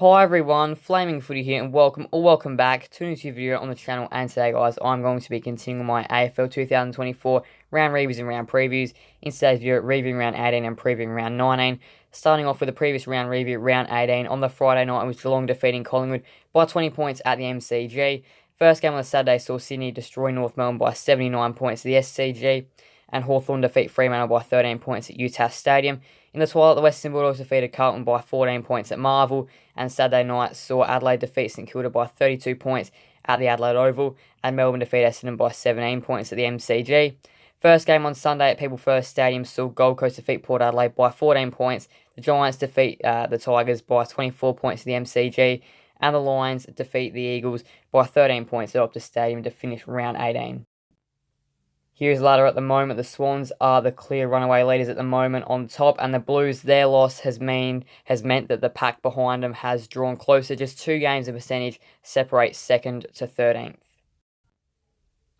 Hi everyone, Flaming Footy here and welcome back to a new video on the channel. And today guys, I'm going to be continuing my AFL 2024 round reviews and round previews. In today's video, reviewing round 18 and previewing round 19. Starting off with the previous round review, round 18. On the Friday night, it was Geelong defeating Collingwood by 20 points at the MCG. First game on the Saturday saw Sydney destroy North Melbourne by 79 points at the SCG. And Hawthorn defeat Fremantle by 13 points at Utah Stadium. In the twilight, the Western Bulldogs defeated Carlton by 14 points at Marvel, and Saturday night saw Adelaide defeat St Kilda by 32 points at the Adelaide Oval, and Melbourne defeat Essendon by 17 points at the MCG. First game on Sunday at People First Stadium saw Gold Coast defeat Port Adelaide by 14 points, the Giants defeat the Tigers by 24 points at the MCG, and the Lions defeat the Eagles by 13 points at Optus Stadium to finish round 18. Here's the ladder at the moment. The Swans are the clear runaway leaders at the moment on top, and the Blues, their loss has meant that the pack behind them has drawn closer. Just 2 games of percentage separate 2nd to 13th.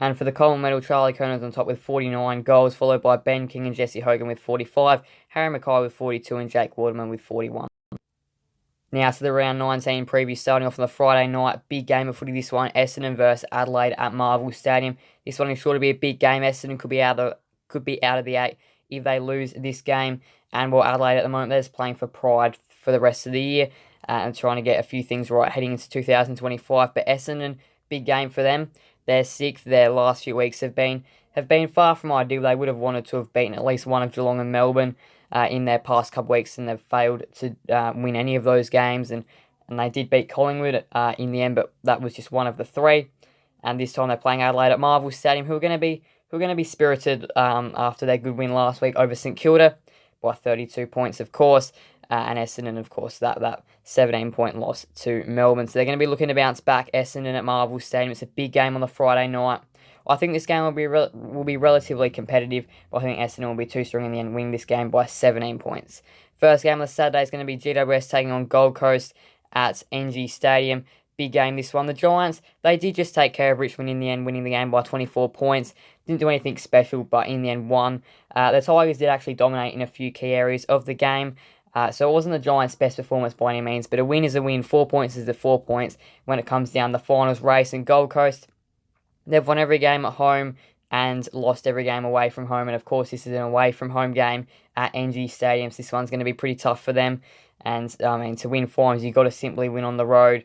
And for the Collingwood medal, Charlie Curnow's on top with 49 goals, followed by Ben King and Jesse Hogan with 45, Harry Mackay with 42, and Jake Waterman with 41. Now to the round 19 preview, starting off on the Friday night. Big game of footy this one, Essendon versus Adelaide at Marvel Stadium. This one is sure to be a big game. Essendon could be out of the 8 if they lose this game. And while Adelaide at the moment, they're just playing for pride for the rest of the year and trying to get a few things right heading into 2025. But Essendon, big game for them. They're 6th. Their last few weeks have been far from ideal. They would have wanted to have beaten at least one of Geelong and Melbourne in their past couple weeks, and they've failed to win any of those games. And they did beat Collingwood in the end, but that was just one of the 3. And this time they're playing Adelaide at Marvel Stadium, who are going to be spirited after their good win last week over St Kilda by 32 points, of course, and Essendon, of course, that 17-point loss to Melbourne. So they're going to be looking to bounce back. Essendon at Marvel Stadium. It's a big game on the Friday night. I think this game will be relatively competitive, but I think Essendon will be too strong in the end, winning this game by 17 points. First game on the Saturday is going to be GWS taking on Gold Coast at NG Stadium. Big game this one. The Giants, they did just take care of Richmond in the end, winning the game by 24 points. Didn't do anything special, but in the end won. The Tigers did actually dominate in a few key areas of the game. So it wasn't the Giants' best performance by any means, but a win is a win. 4 points is the 4 points when it comes down the finals race. And Gold Coast, they've won every game at home and lost every game away from home. And of course, this is an away from home game at NG Stadium. So this one's going to be pretty tough for them. And I mean, to win finals, you've got to simply win on the road.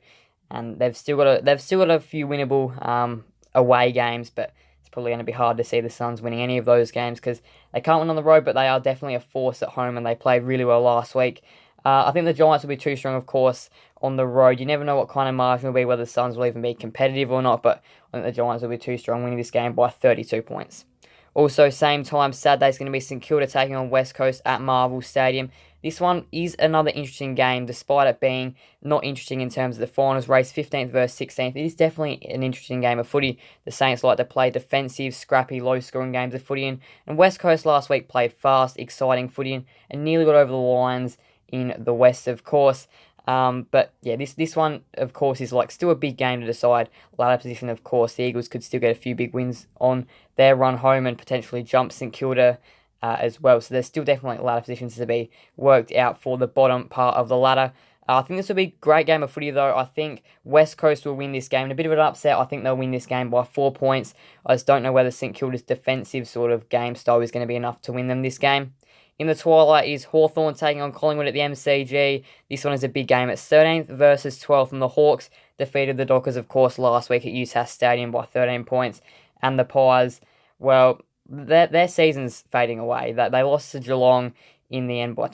And they've still got a few winnable away games, but it's probably going to be hard to see the Suns winning any of those games because they can't win on the road, but they are definitely a force at home, and they played really well last week. I think the Giants will be too strong, of course, on the road. You never know what kind of margin will be, whether the Suns will even be competitive or not, but I think the Giants will be too strong, winning this game by 32 points. Also, same time, Saturday is going to be St Kilda taking on West Coast at Marvel Stadium. This one is another interesting game, despite it being not interesting in terms of the finals race, 15th versus 16th. It is definitely an interesting game of footy. The Saints like to play defensive, scrappy, low-scoring games of footy, and West Coast last week played fast, exciting footy, and nearly got over the Lions in the West, of course. But yeah, this one, of course, is like still a big game to decide. Ladder position, of course, the Eagles could still get a few big wins on their run home and potentially jump St Kilda as well. So there's still definitely ladder positions to be worked out for the bottom part of the ladder. I think this will be a great game of footy, though. I think West Coast will win this game. In a bit of an upset, I think they'll win this game by 4 points. I just don't know whether St Kilda's defensive sort of game style is going to be enough to win them this game. In the twilight is Hawthorn taking on Collingwood at the MCG. This one is a big game. It's 13th versus 12th, and the Hawks defeated the Dockers, of course, last week at Utah Stadium by 13 points. And the Pies, well, their season's fading away. They lost to Geelong in the end by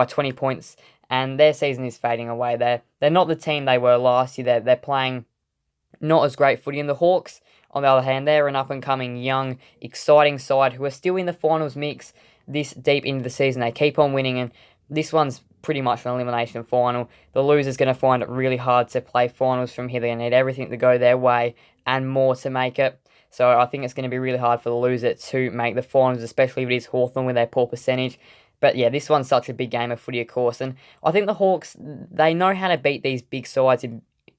20 points, and their season is fading away. They're not the team they were last year. They're playing not as great footy. And the Hawks, on the other hand, they're an up-and-coming, young, exciting side who are still in the finals mix this deep into the season. They keep on winning, and this one's pretty much an elimination final. The loser's going to find it really hard to play finals from here. They're going to need everything to go their way and more to make it. So I think it's going to be really hard for the loser to make the finals, especially if it is Hawthorn with their poor percentage. But yeah, this one's such a big game of footy, of course. And I think the Hawks, they know how to beat these big sides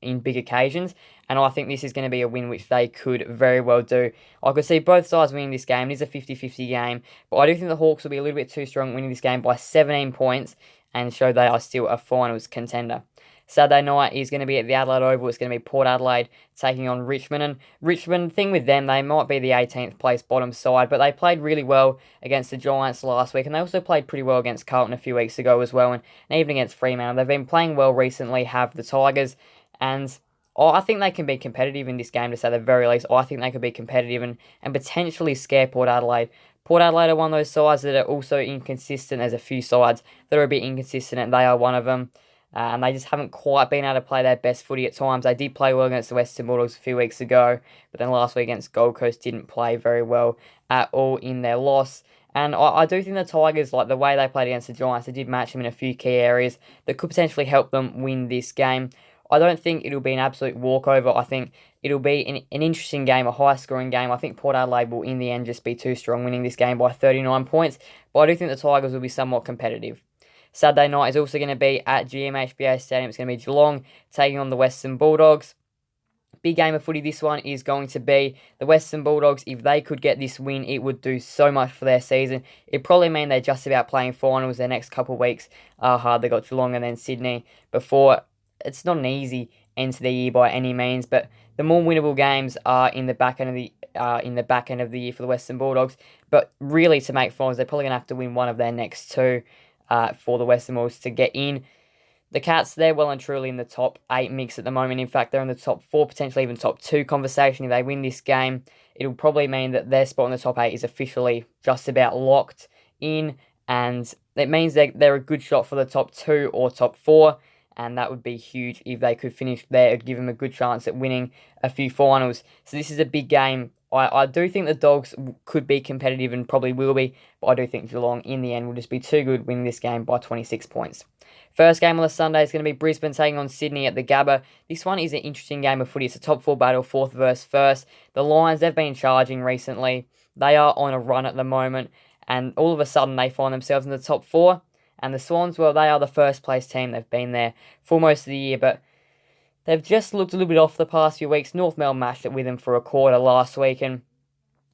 in big occasions. And I think this is going to be a win which they could very well do. I could see both sides winning this game. It is a 50-50 game. But I do think the Hawks will be a little bit too strong winning this game by 17 points and show they are still a finals contender. Saturday night is going to be at the Adelaide Oval. It's going to be Port Adelaide taking on Richmond. And Richmond, thing with them, they might be the 18th place bottom side, but they played really well against the Giants last week, and they also played pretty well against Carlton a few weeks ago as well, and even against Fremantle. They've been playing well recently, have the Tigers, and I think they can be competitive in this game, to say the very least. I think they could be competitive and potentially scare Port Adelaide. Port Adelaide are one of those sides that are also inconsistent. There's a few sides that are a bit inconsistent, and they are one of them. And they just haven't quite been able to play their best footy at times. They did play well against the Western Bulldogs a few weeks ago, but then last week against Gold Coast didn't play very well at all in their loss. And I do think the Tigers, like the way they played against the Giants, they did match them in a few key areas that could potentially help them win this game. I don't think it'll be an absolute walkover. I think it'll be an interesting game, a high-scoring game. I think Port Adelaide will, in the end, just be too strong, winning this game by 39 points. But I do think the Tigers will be somewhat competitive. Saturday night is also going to be at GMHBA Stadium. It's going to be Geelong taking on the Western Bulldogs. Big game of footy this one is going to be the Western Bulldogs. If they could get this win, it would do so much for their season. It'd probably mean they're just about playing finals their next couple of weeks. Hard. They got Geelong and then Sydney before. It's not an easy end to the year by any means, but the more winnable games are in the back end of the year for the Western Bulldogs. But really, to make finals, they're probably going to have to win one of their next two for the Western Bulldogs to get in. The Cats, they're well and truly in the top 8 mix at the moment. In fact, they're in the top 4, potentially even top 2 conversation. If they win this game, it'll probably mean that their spot in the top 8 is officially just about locked in, and it means they're a good shot for the top 2 or top 4. And that would be huge if they could finish there. It would give them a good chance at winning a few finals. So this is a big game. I do think the Dogs could be competitive and probably will be, but I do think Geelong in the end will just be too good winning this game by 26 points. First game on the Sunday is going to be Brisbane taking on Sydney at the Gabba. This one is an interesting game of footy. It's a top 4 battle, 4th versus 1st. The Lions, they've been charging recently. They are on a run at the moment, and all of a sudden they find themselves in the top 4. And the Swans, well, they are the first place team. They've been there for most of the year, but they've just looked a little bit off the past few weeks. North Melbourne matched it with them for a quarter last week, and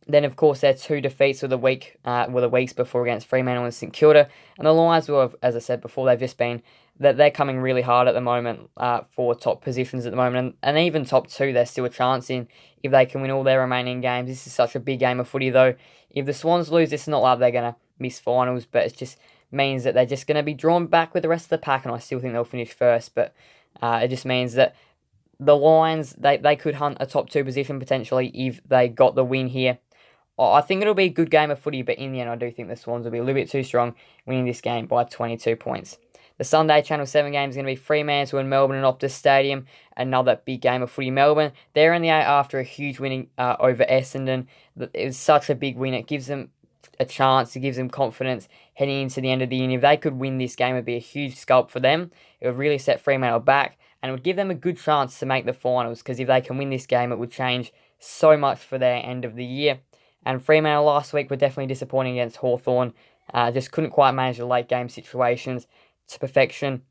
then, of course, their 2 defeats of the week were the weeks before against Fremantle and St Kilda. And the Lions, well, as I said before, they've just been that they're coming really hard at the moment for top positions at the moment, and even top 2, there's still a chance in if they can win all their remaining games. This is such a big game of footy, though. If the Swans lose, it's not like they're going to miss finals, but it's just means that they're just going to be drawn back with the rest of the pack, and I still think they'll finish first, but it just means that the Lions, they could hunt a top 2 position potentially if they got the win here. I think it'll be a good game of footy, but in the end, I do think the Swans will be a little bit too strong, winning this game by 22 points. The Sunday Channel 7 game is going to be Fremantle and Melbourne at Optus Stadium. Another big game of footy. Melbourne, they're in the 8 after a huge winning over Essendon. It was such a big win. It gives them a chance, it gives them confidence heading into the end of the year. And if they could win this game, it would be a huge scalp for them. It would really set Fremantle back, and it would give them a good chance to make the finals, because if they can win this game, it would change so much for their end of the year. And Fremantle last week were definitely disappointing against Hawthorn. Just couldn't quite manage the late game situations to perfection.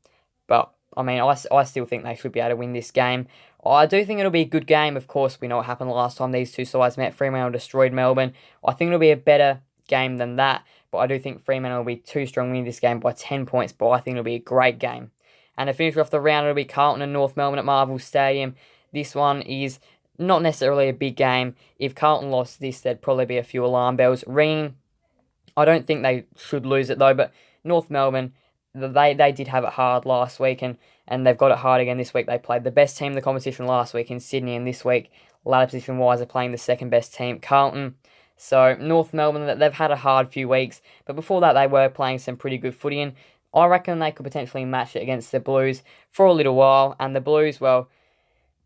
But, I mean, I still think they should be able to win this game. I do think it'll be a good game. Of course, we know what happened last time these two sides met. Fremantle destroyed Melbourne. I think it'll be a better game than that, but I do think Fremantle will be too strong winning this game by 10 points, but I think it'll be a great game. And to finish off the round, it'll be Carlton and North Melbourne at Marvel Stadium. This one is not necessarily a big game. If Carlton lost this, there'd probably be a few alarm bells ringing. I don't think they should lose it though, but North Melbourne, they did have it hard last week, and they've got it hard again this week. They played the best team in the competition last week in Sydney, and this week, ladder position-wise, they're playing the second best team, Carlton. So, North Melbourne, they've had a hard few weeks, but before that they were playing some pretty good footy, and I reckon they could potentially match it against the Blues for a little while. And the Blues, well,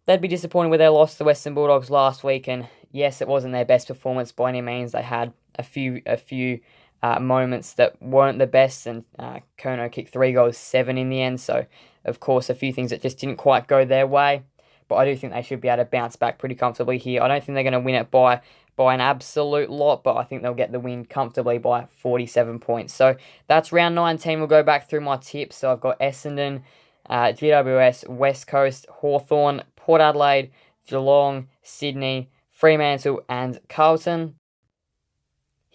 they'd be disappointed with their loss to the Western Bulldogs last week, and yes, it wasn't their best performance by any means. They had a few moments that weren't the best, and Kerno kicked 3 goals, 7 in the end, so of course a few things that just didn't quite go their way, but I do think they should be able to bounce back pretty comfortably here. I don't think they're going to win it by an absolute lot, but I think they'll get the win comfortably by 47 points. So that's round 19. We'll go back through my tips. So I've got Essendon, GWS, West Coast, Hawthorn, Port Adelaide, Geelong, Sydney, Fremantle and Carlton.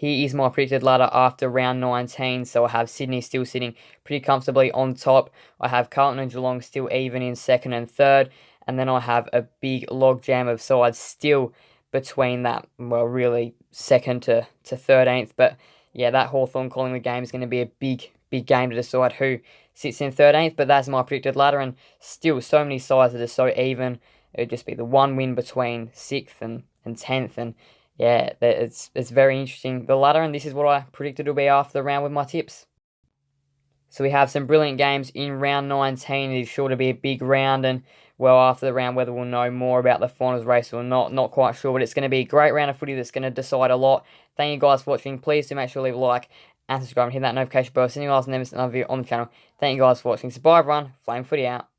Here is my predicted ladder after round 19. So I have Sydney still sitting pretty comfortably on top. I have Carlton and Geelong still even in second and third. And then I have a big logjam of sides still between that, well, really second to 13th. But yeah, that Hawthorn Collingwood game is going to be a big game to decide who sits in 13th. But that's my predicted ladder, and still so many sides that are so even. It would just be the one win between 6th and 10th. And yeah, it's very interesting, the ladder, and this is what I predicted will be after the round with my tips. So we have some brilliant games in round 19. It is sure to be a big round, and well, after the round, whether we'll know more about the finals race or not quite sure, but it's going to be a great round of footy that's going to decide a lot. Thank you guys for watching. Please do make sure to leave a like and subscribe and hit that notification bell so you guys never miss another video on the channel. Thank you guys for watching. So bye everyone, Flame Footy out.